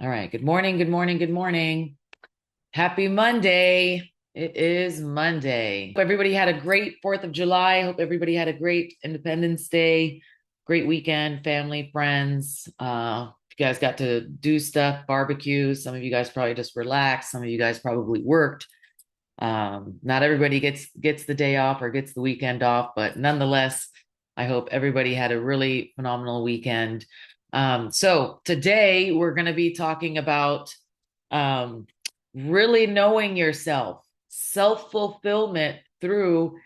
All right. Good morning. Good morning. Good morning. Happy Monday. It is Monday. Hope everybody had a great 4th of July. Hope everybody had a great Independence Day, great weekend, family, friends. You guys got to do stuff, barbecue. Some of you guys probably just relaxed. Some of you guys probably worked. Not everybody gets the day off or gets the weekend off, but nonetheless, I hope everybody had a really phenomenal weekend. So today we're going to be talking about um, really knowing yourself, self-fulfillment through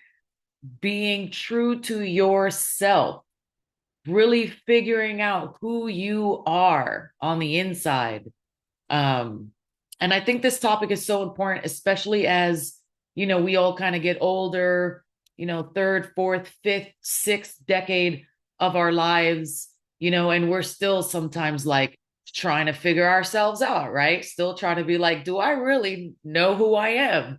being true to yourself, really figuring out who you are on the inside. Um, and I think this topic is so important, especially as, we all kind of get older, third, fourth, fifth, sixth decade of our lives, and we're still sometimes like trying to figure ourselves out, right? Still trying to be like, do I really know who I am?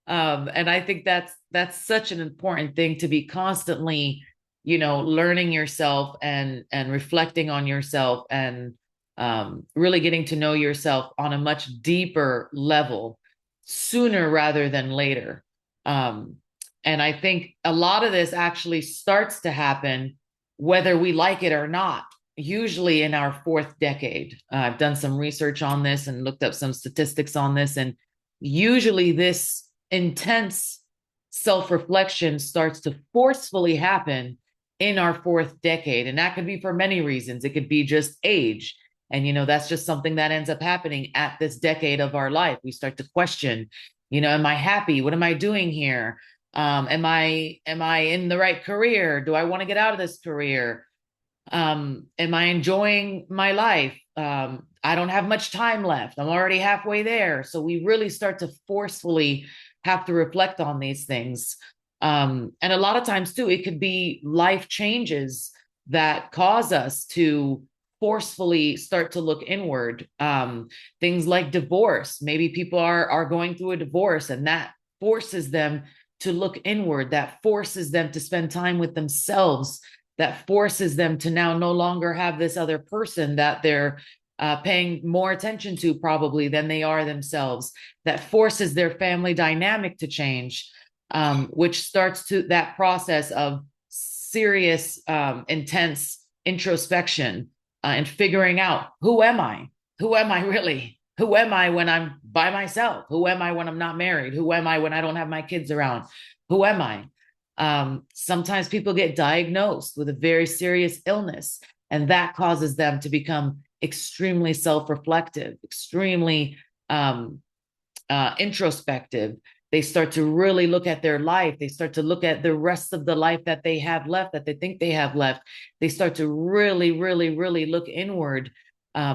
And I think that's such an important thing to be constantly, learning yourself and reflecting on yourself and really getting to know yourself on a much deeper level sooner rather than later. Um, and I think a lot of this actually starts to happen whether we like it or not, usually in our fourth decade. I've done some research on this and looked up some statistics on this, and usually this intense self reflection starts to forcefully happen in our fourth decade. And that could be for many reasons. It could be just age. And, that's just something that ends up happening at this decade of our life. We start to question, am I happy? What am I doing here? Am I in the right career? Do I want to get out of this career? Am I enjoying my life? I don't have much time left. I'm already halfway there. So we really start to forcefully have to reflect on these things. And a lot of times, too, it could be life changes that cause us to forcefully start to look inward. Things like divorce. Maybe people are going through a divorce, and that forces them to look inward. That forces them to spend time with themselves. That forces them to now no longer have this other person that they're paying more attention to probably than they are themselves. That forces their family dynamic to change, which starts to that process of serious, intense introspection and figuring out, who am I? Who am I really? Who am I when I'm by myself? Who am I when I'm not married? Who am I when I don't have my kids around? Who am I? Sometimes people get diagnosed with a very serious illness, and that causes them to become extremely self-reflective, extremely introspective. They start to really look at their life. They start to look at the rest of the life that they have left, that they think they have left. They start to really, really, really look inward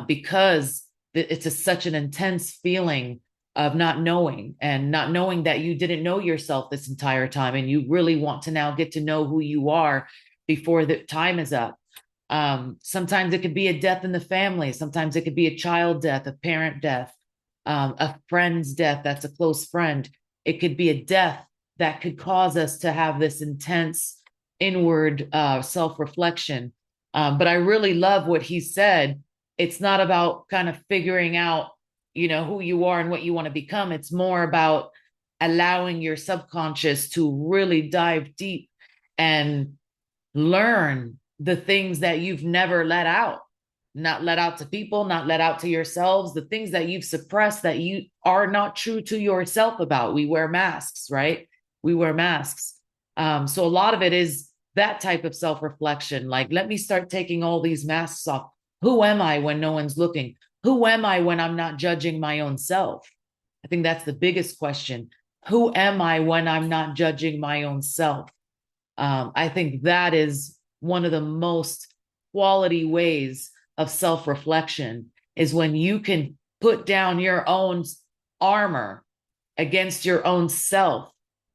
because it's such an intense feeling of not knowing and not knowing that you didn't know yourself this entire time. And you really want to now get to know who you are before the time is up. Sometimes it could be a death in the family. Sometimes it could be a child death, a parent death, a friend's death that's a close friend. It could be a death that could cause us to have this intense inward self-reflection. But I really love what he said. It's not about kind of figuring out, who you are and what you want to become. It's more about allowing your subconscious to really dive deep and learn the things that you've never let out, not let out to people, not let out to yourselves, the things that you've suppressed that you are not true to yourself about. We wear masks, right? We wear masks. So a lot of it is that type of self-reflection. Like, let me start taking all these masks off. Who am I when no one's looking? Who am I when I'm not judging my own self? I think that's the biggest question. Who am I when I'm not judging my own self? I think that is one of the most quality ways of self-reflection is when you can put down your own armor against your own self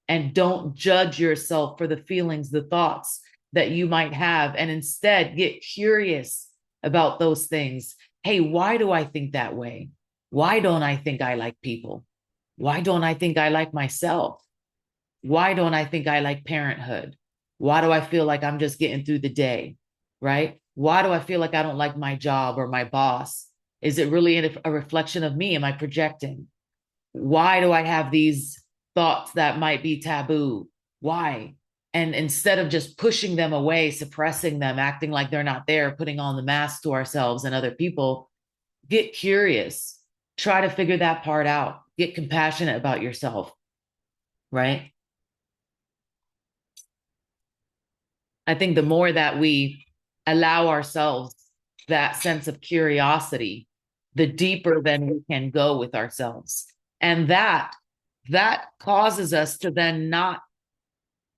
and don't judge yourself for the feelings, the thoughts that you might have, and instead get curious about those things. Hey, why do I think that way? Why don't I think I like people? Why don't I think I like myself? Why don't I think I like parenthood? Why do I feel like I'm just getting through the day? Right? Why do I feel like I don't like my job or my boss? Is it really a reflection of me? Am I projecting? Why do I have these thoughts that might be taboo? Why? And instead of just pushing them away, suppressing them, acting like they're not there, putting on the mask to ourselves and other people, get curious. Try to figure that part out. Get compassionate about yourself, right? I think the more that we allow ourselves that sense of curiosity, the deeper then we can go with ourselves. And that causes us to then not,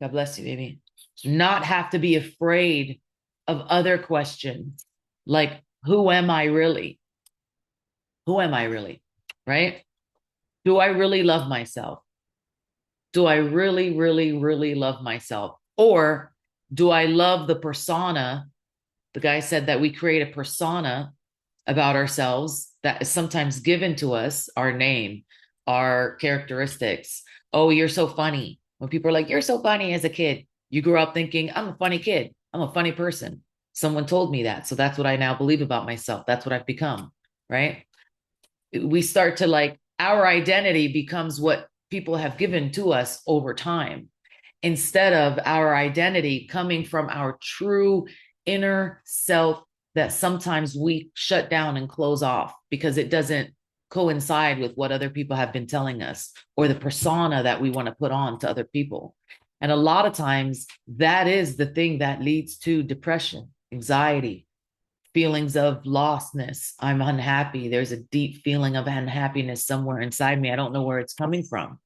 God bless you, baby, not have to be afraid of other questions like, who am I really? Who am I really? Right? Do I really love myself? Do I really, really, really love myself? Or do I love the persona? The guy said that we create a persona about ourselves that is sometimes given to us, our name, our characteristics. Oh, you're so funny. When people are like, you're so funny as a kid, you grew up thinking, I'm a funny kid. I'm a funny person. Someone told me that. So that's what I now believe about myself. That's what I've become. Right. We start to like, our identity becomes what people have given to us over time instead of our identity coming from our true inner self that sometimes we shut down and close off because it doesn't coincide with what other people have been telling us or the persona that we want to put on to other people. And a lot of times that is the thing that leads to depression, anxiety, feelings of lostness. I'm unhappy. There's a deep feeling of unhappiness somewhere inside me. I don't know where it's coming from.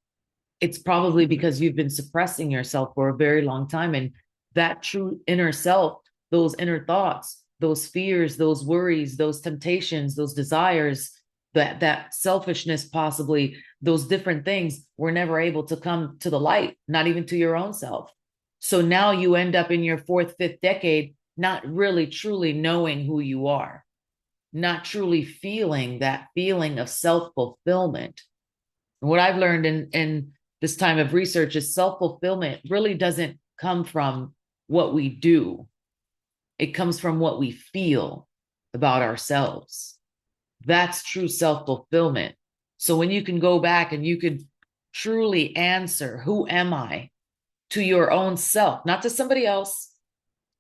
It's probably because you've been suppressing yourself for a very long time. And that true inner self, those inner thoughts, those fears, those worries, those temptations, those desires, that selfishness, possibly those different things were never able to come to the light, not even to your own self. So now you end up in your fourth, fifth decade, not really truly knowing who you are, not truly feeling that feeling of self-fulfillment. And what I've learned in this time of research is self-fulfillment really doesn't come from what we do. It comes from what we feel about ourselves. That's true self-fulfillment. So when you can go back and you can truly answer, who am I, to your own self, not to somebody else.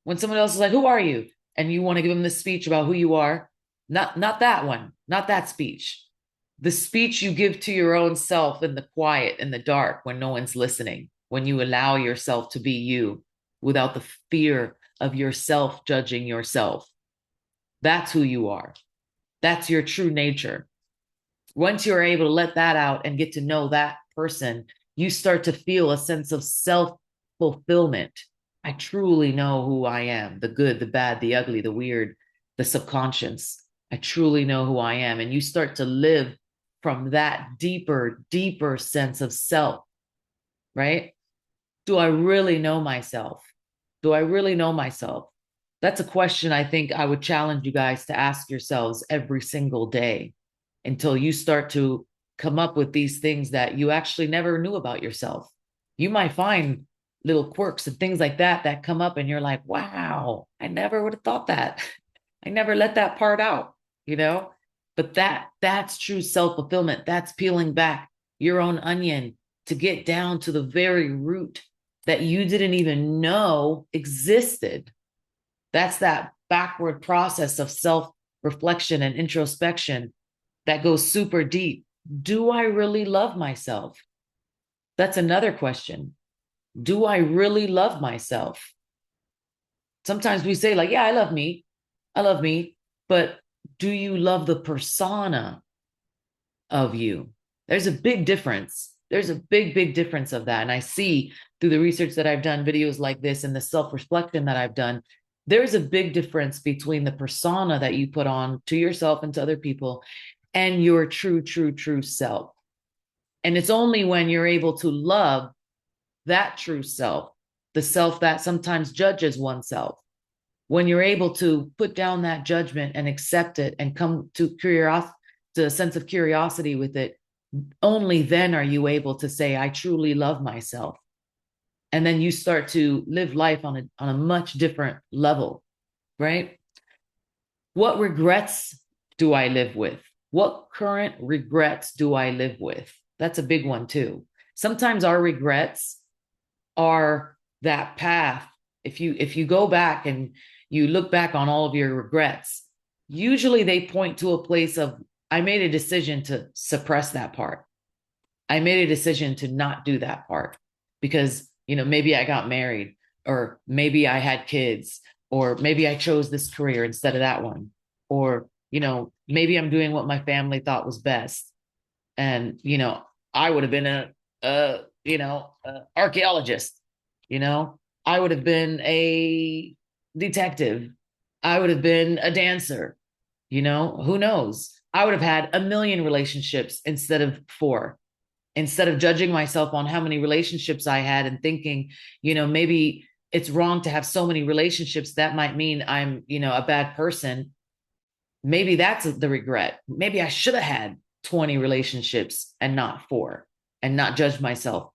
When someone else is like, who are you? And you want to give them this speech about who you are, not that one, not that speech. The speech you give to your own self in the quiet, in the dark, when no one's listening, when you allow yourself to be you without the fear of yourself judging yourself. That's who you are. That's your true nature. Once you're able to let that out and get to know that person, you start to feel a sense of self-fulfillment. I truly know who I am, the good, the bad, the ugly, the weird, the subconscious. I truly know who I am. And you start to live from that deeper, deeper sense of self, right? Do I really know myself? Do I really know myself? That's a question I think I would challenge you guys to ask yourselves every single day until you start to come up with these things that you actually never knew about yourself. You might find little quirks and things like that that come up and you're like, wow, I never would have thought that. I never let that part out, you know? But that's true self-fulfillment. That's peeling back your own onion to get down to the very root that you didn't even know existed. That's that backward process of self-reflection and introspection that goes super deep. Do I really love myself? That's another question. Do I really love myself? Sometimes we say, like, yeah, I love me. I love me. But do you love the persona of you? There's a big difference. There's a big, big difference of that. And I see through the research that I've done, videos like this, and the self-reflection that I've done, there's a big difference between the persona that you put on to yourself and to other people and your true, true, true self. And it's only when you're able to love that true self, the self that sometimes judges oneself, when you're able to put down that judgment and accept it and come to curiosity, to a sense of curiosity with it, only then are you able to say, I truly love myself. And then you start to live life on a much different level, right? What regrets do I live with? What current regrets do I live with? That's a big one too. Sometimes our regrets are that path. If you go back and you look back on all of your regrets, usually they point to a place of, I made a decision to suppress that part. I made a decision to not do that part because, maybe I got married, or maybe I had kids, or maybe I chose this career instead of that one, or, maybe I'm doing what my family thought was best. And, I would have been a archaeologist, I would have been a detective. I would have been a dancer, who knows? I would have had a million relationships instead of four. Instead of judging myself on how many relationships I had and thinking, maybe it's wrong to have so many relationships. That might mean I'm, a bad person. Maybe that's the regret. Maybe I should have had 20 relationships and not four, and not judge myself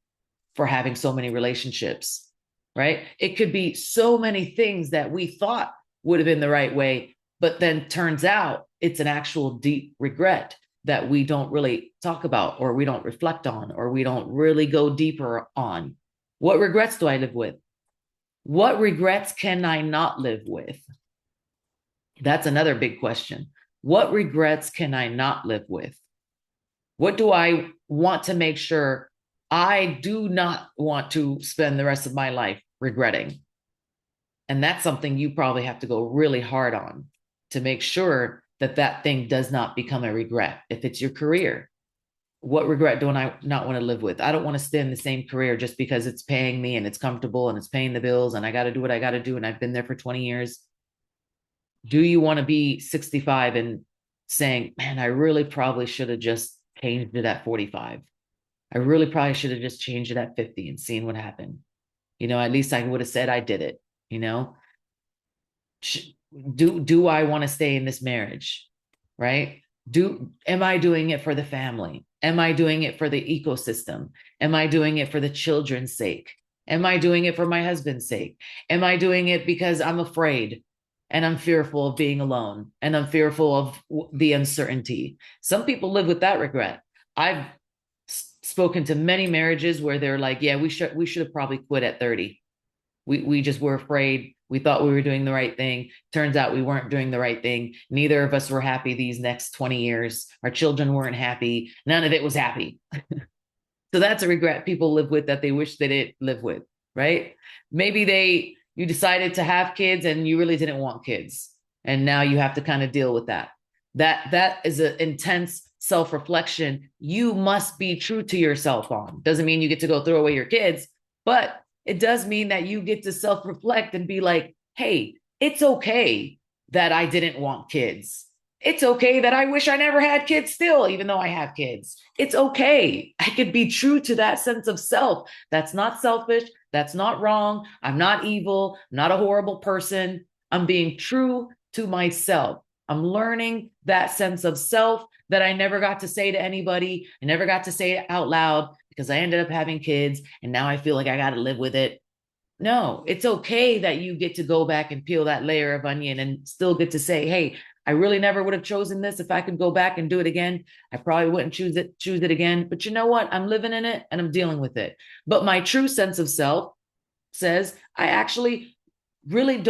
for having so many relationships, right? It could be so many things that we thought would have been the right way, but then turns out it's an actual deep regret that we don't really talk about, or we don't reflect on, or we don't really go deeper on. What regrets do I live with? What regrets can I not live with? That's another big question. What regrets can I not live with? What do I want to make sure I do not want to spend the rest of my life regretting? And that's something you probably have to go really hard on to make sure that that thing does not become a regret. If it's your career, what regret do I not want to live with? I don't want to stay in the same career just because it's paying me and it's comfortable and it's paying the bills and I got to do what I got to do. And I've been there for 20 years. Do you want to be 65 and saying, man, I really probably should have just changed it at 45. I really probably should have just changed it at 50 and seen what happened. At least I would have said I did it, do I want to stay in this marriage? Right? Am I doing it for the family? Am I doing it for the ecosystem? Am I doing it for the children's sake? Am I doing it for my husband's sake? Am I doing it because I'm afraid and I'm fearful of being alone and I'm fearful of the uncertainty? Some people live with that regret. I've spoken to many marriages where they're like, yeah, we should have probably quit at 30. We just were afraid. We thought we were doing the right thing. Turns out we weren't doing the right thing. Neither of us were happy these next 20 years. Our children weren't happy. None of it was happy. So that's a regret people live with that they wish they didn't live with, right? Maybe you decided to have kids and you really didn't want kids. And now you have to kind of deal with that. That is an intense self-reflection you must be true to yourself on. Doesn't mean you get to go throw away your kids, but it does mean that you get to self-reflect and be like, hey, it's okay that I didn't want kids. It's okay that I wish I never had kids still, even though I have kids. It's okay. I could be true to that sense of self. That's not selfish. That's not wrong. I'm not evil. I'm not a horrible person. I'm being true to myself. I'm learning that sense of self that I never got to say to anybody. I never got to say it out loud because I ended up having kids and now I feel like I got to live with it. No, it's okay that you get to go back and peel that layer of onion and still get to say, hey, I really never would have chosen this. If I could go back and do it again, I probably wouldn't choose it again. But you know what? I'm living in it and I'm dealing with it. But my true sense of self says I actually really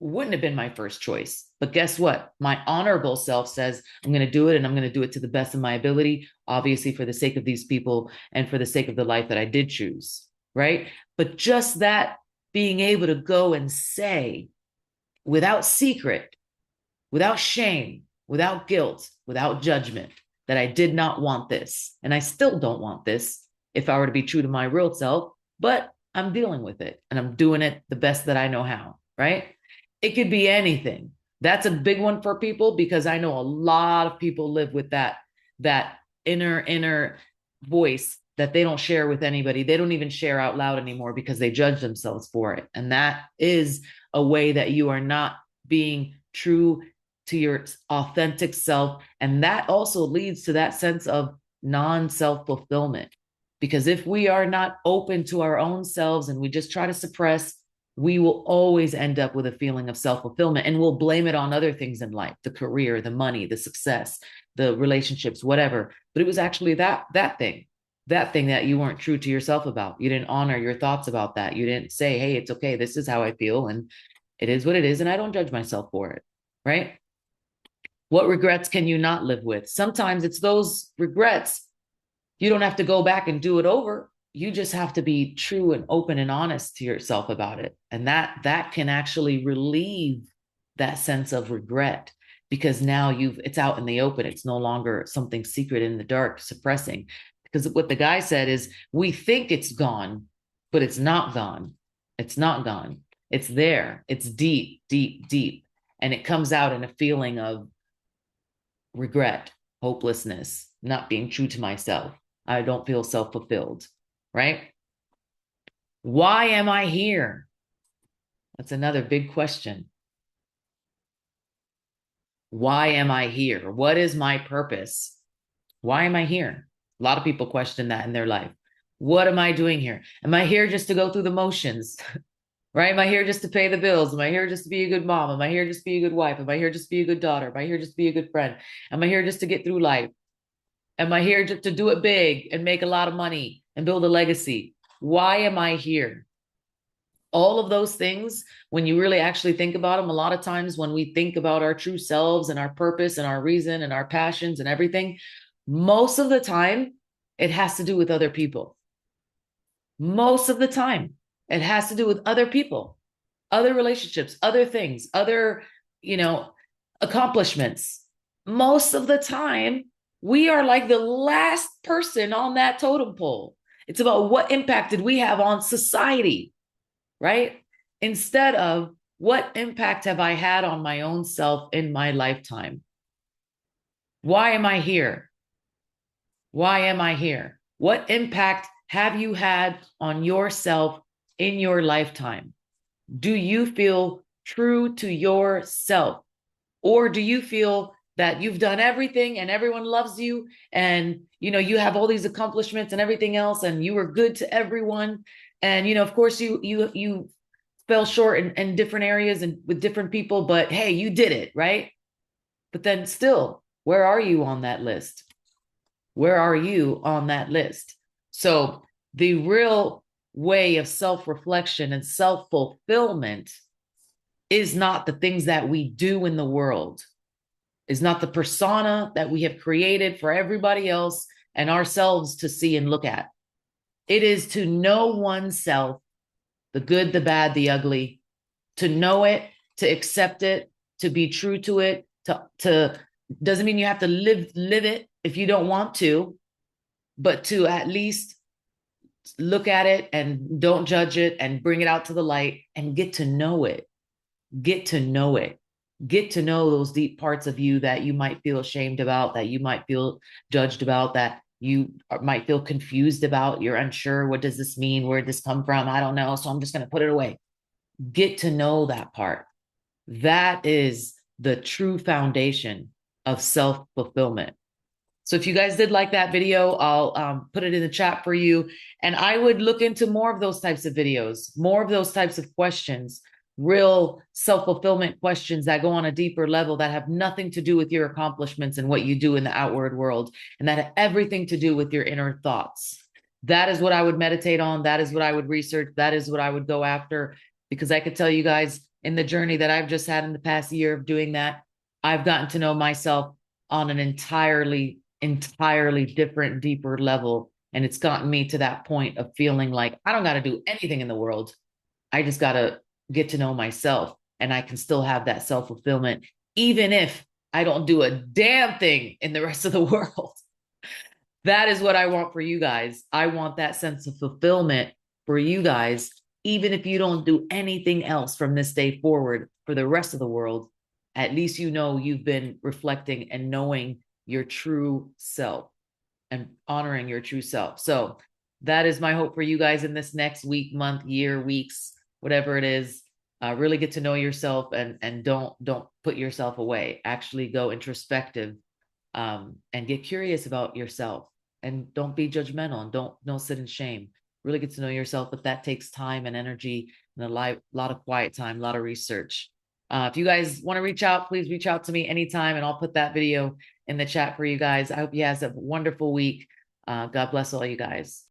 wouldn't have been my first choice. But guess what? My honorable self says I'm going to do it and I'm going to do it to the best of my ability, obviously for the sake of these people and for the sake of the life that I did choose, right? But just that being able to go and say without secret, without shame, without guilt, without judgment, that I did not want this. And I still don't want this if I were to be true to my real self, but I'm dealing with it and I'm doing it the best that I know how, right? It could be anything. That's a big one for people because I know a lot of people live with that inner voice that they don't share with anybody. They don't even share out loud anymore because they judge themselves for it. And that is a way that you are not being true to your authentic self. And that also leads to that sense of non-self-fulfillment. Because if we are not open to our own selves and we just try to suppress we will always end up with a feeling of self-fulfillment, and we'll blame it on other things in life, the career, the money, the success, the relationships, whatever. But it was actually that thing that you weren't true to yourself about. You didn't honor your thoughts about that. You didn't say, hey, it's okay, this is how I feel, and it is what it is, and I don't judge myself for it, right? What regrets can you not live with? Sometimes it's those regrets. You don't have to go back and do it over. You just have to be true and open and honest to yourself about it. And that can actually relieve that sense of regret, because now it's out in the open. It's no longer something secret in the dark, suppressing. Because what the guy said is, we think it's gone, but it's not gone. It's not gone. It's there. It's deep, deep, deep. And it comes out in a feeling of regret, hopelessness, not being true to myself. I don't feel self-fulfilled, right? Why am I here? That's another big question. Why am I here? What is my purpose? Why am I here? A lot of people question that in their life. What am I doing here? Am I here just to go through the motions? Right? Am I here just to pay the bills? Am I here just to be a good mom? Am I here just to be a good wife? Am I here just to be a good daughter? Am I here just to be a good friend? Am I here just to get through life? Am I here just to do it big and make a lot of money and build a legacy? Why am I here? All of those things, when you really actually think about them, a lot of times when we think about our true selves and our purpose and our reason and our passions and everything, most of the time, it has to do with other people. Most of the time, it has to do with other people, other relationships, other things, other, accomplishments. Most of the time, we are like the last person on that totem pole. It's about what impact did we have on society, right? Instead of what impact have I had on my own self in my lifetime? Why am I here? Why am I here? What impact have you had on yourself in your lifetime? Do you feel true to yourself? Or do you feel that you've done everything and everyone loves you, and you have all these accomplishments and everything else, and you were good to everyone, and of course you fell short in different areas and with different people, but hey, you did it, right? But then still, where are you on that list? Where are you on that list? So the real way of self-reflection and self-fulfillment is not the things that we do in the world, is not the persona that we have created for everybody else and ourselves to see and look at. It is to know oneself, the good, the bad, the ugly, to know it, to accept it, to be true to it, to doesn't mean you have to live it if you don't want to, but to at least look at it and don't judge it and bring it out to the light and get to know it. Get to know it. Get to know those deep parts of you that you might feel ashamed about, that you might feel judged about, that you might feel confused about. You're unsure. What does this mean? Where did this come from? I don't know. So I'm just going to put it away. Get to know that part. That is the true foundation of self-fulfillment. So if you guys did like that video, I'll put it in the chat for you. And I would look into more of those types of videos, more of those types of questions, real self-fulfillment questions that go on a deeper level, that have nothing to do with your accomplishments and what you do in the outward world, and that have everything to do with your inner thoughts. That is what I would meditate on. That is what I would research. That is what I would go after, because I could tell you guys, in the journey that I've just had in the past year of doing that, I've gotten to know myself on an entirely different, deeper level. And it's gotten me to that point of feeling like I don't got to do anything in the world. I just got to get to know myself, and I can still have that self-fulfillment, even if I don't do a damn thing in the rest of the world. That is what I want for you guys. I want that sense of fulfillment for you guys, even if you don't do anything else from this day forward for the rest of the world. At least you've been reflecting and knowing your true self and honoring your true self. So that is my hope for you guys in this next week, month, year, weeks, whatever it is. Really get to know yourself, and don't put yourself away. Actually go introspective, and get curious about yourself, and don't be judgmental, and don't sit in shame. Really get to know yourself, but that takes time and energy and lot of quiet time, a lot of research. If you guys want to reach out, please reach out to me anytime, and I'll put that video in the chat for you guys. I hope you guys have a wonderful week. God bless all you guys.